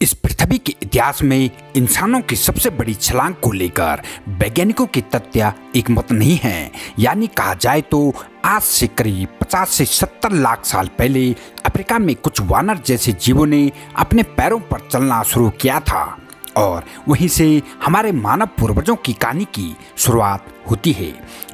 इस पृथ्वी के इतिहास में इंसानों की सबसे बड़ी छलांग को लेकर वैज्ञानिकों के तथ्य एकमत नहीं है। यानी कहा जाए तो आज से करीब 50 से 70 लाख साल पहले अफ्रीका में कुछ वानर जैसे जीवों ने अपने पैरों पर चलना शुरू किया था और वहीं से हमारे मानव पूर्वजों की कहानी की शुरुआत होती है।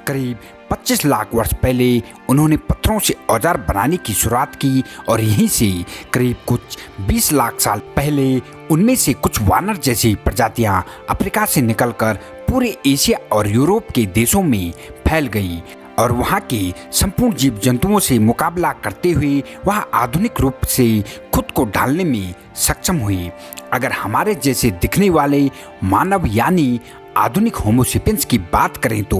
करीब 25 लाख वर्ष पहले उन्होंने पत्थरों से औजार बनाने की शुरुआत की और यहीं से करीब कुछ 20 लाख साल पहले उनमें से कुछ वानर जैसी प्रजातियां अफ्रीका से निकलकर पूरे एशिया और यूरोप के देशों में फैल गई और वहां के संपूर्ण जीव जंतुओं से मुकाबला करते हुए वह आधुनिक रूप से खुद को ढालने में सक्षम हुई। अगर हमारे जैसे दिखने वाले मानव यानी आधुनिक होमोसेपियंस की बात करें तो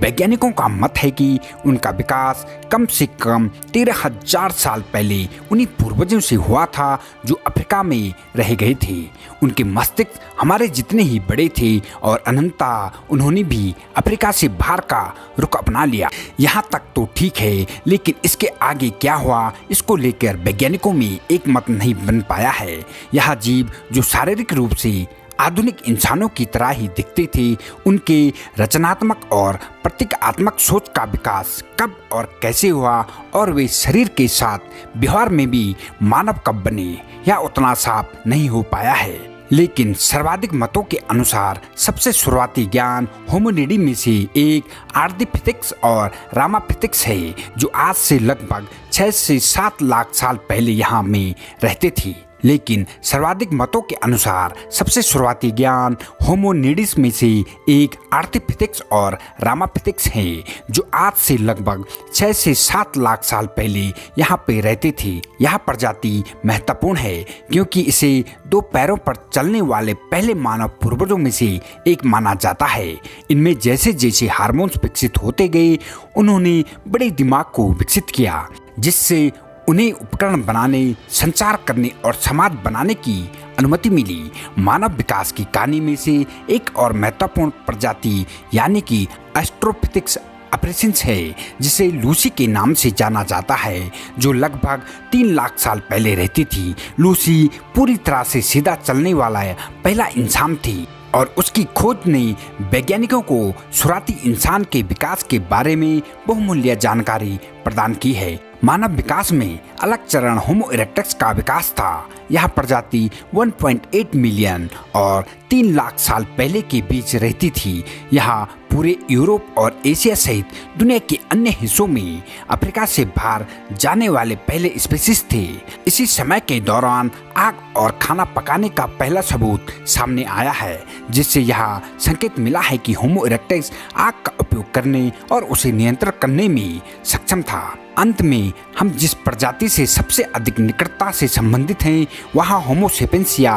वैज्ञानिकों का मत है कि उनका विकास कम से कम 13,000 साल पहले उन्हीं पूर्वजों से हुआ था जो अफ्रीका में रह गए थे। उनके मस्तिष्क हमारे जितने ही बड़े थे और अनंततः उन्होंने भी अफ्रीका से बाहर का रुख अपना लिया। यहाँ तक तो ठीक है, लेकिन इसके आगे क्या हुआ इसको लेकर वैज्ञानिकों में एक मत नहीं बन पाया है। यह जीव जो शारीरिक रूप से आधुनिक इंसानों की तरह ही दिखते थे, उनके रचनात्मक और प्रतीकात्मक सोच का विकास कब और कैसे हुआ और वे शरीर के साथ व्यवहार में भी मानव कब बने, यह उतना साफ नहीं हो पाया है। लेकिन सर्वाधिक मतों के अनुसार सबसे शुरुआती ज्ञान होमिनिडी में से एक आर्डिपिथेक्स और रामापिथेक्स है, जो आज से लगभग 6 से 7 लाख साल पहले यहाँ में रहते थे। लेकिन सर्वाधिक मतों के अनुसार सबसे शुरुआती ज्ञान होमोनिडिस में से एक आर्टिपिथेक्स और रामापिथेक्स है, जो आज से लगभग 6 से 7 लाख साल पहले यहाँ पे रहते थे। यह प्रजाति महत्वपूर्ण है क्योंकि इसे 2 पैरों पर चलने वाले पहले मानव पूर्वजों में से एक माना जाता है। इनमें जैसे जैसे हार्मोन्स विकसित होते गए, उन्होंने बड़े दिमाग को विकसित किया, जिससे उन्हें उपकरण बनाने, संचार करने और समाज बनाने की अनुमति मिली। मानव विकास की कहानी में से एक और महत्वपूर्ण प्रजाति यानी कि एस्ट्रोपिथेक्स अफ्रीकान्स है, जिसे लूसी के नाम से जाना जाता है, जो लगभग 3 लाख साल पहले रहती थी। लूसी पूरी तरह से सीधा चलने वाला पहला इंसान थी और उसकी खोज ने वैज्ञानिकों को शुरुआती इंसान के विकास के बारे में बहुमूल्य जानकारी प्रदान की है। मानव विकास में अलग चरण होमो इरेक्टस का विकास था। यह प्रजाति 1.8 मिलियन और 3 लाख साल पहले के बीच रहती थी। यह पूरे यूरोप और एशिया सहित दुनिया के अन्य हिस्सों में अफ्रीका से बाहर जाने वाले पहले स्पीशीज थे। इसी समय के दौरान आग और खाना पकाने का पहला सबूत सामने आया है, जिससे यह संकेत मिला है कि होमो इरेक्टस आग का उपयोग करने और उसे नियंत्रित करने में सक्षम था। अंत में हम जिस प्रजाति से सबसे अधिक निकटता से संबंधित हैं, वह होमो सेपियंस या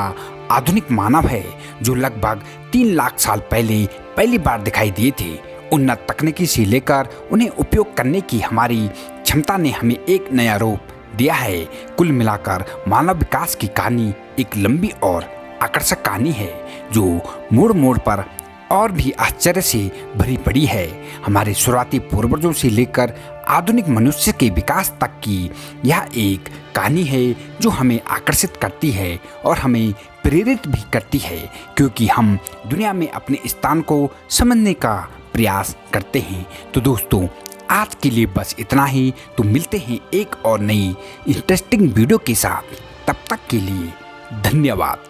आधुनिक मानव है, जो लगभग 3 लाख साल पहले पहली बार दिखाई दिए थे। उन्नत तकनीकी से लेकर उन्हें उपयोग करने की हमारी क्षमता ने हमें एक नया रूप दिया है। कुल मिलाकर मानव विकास की कहानी एक लंबी और आकर्षक कहानी है, जो मोड़ मोड़ पर और भी आश्चर्य से भरी पड़ी है। हमारे शुरुआती पूर्वजों से लेकर आधुनिक मनुष्य के विकास तक की यह एक कहानी है जो हमें आकर्षित करती है और हमें प्रेरित भी करती है, क्योंकि हम दुनिया में अपने स्थान को समझने का प्रयास करते हैं। तो दोस्तों, आज के लिए बस इतना ही। तो मिलते हैं एक और नई इंटरेस्टिंग वीडियो के साथ। तब तक के लिए धन्यवाद।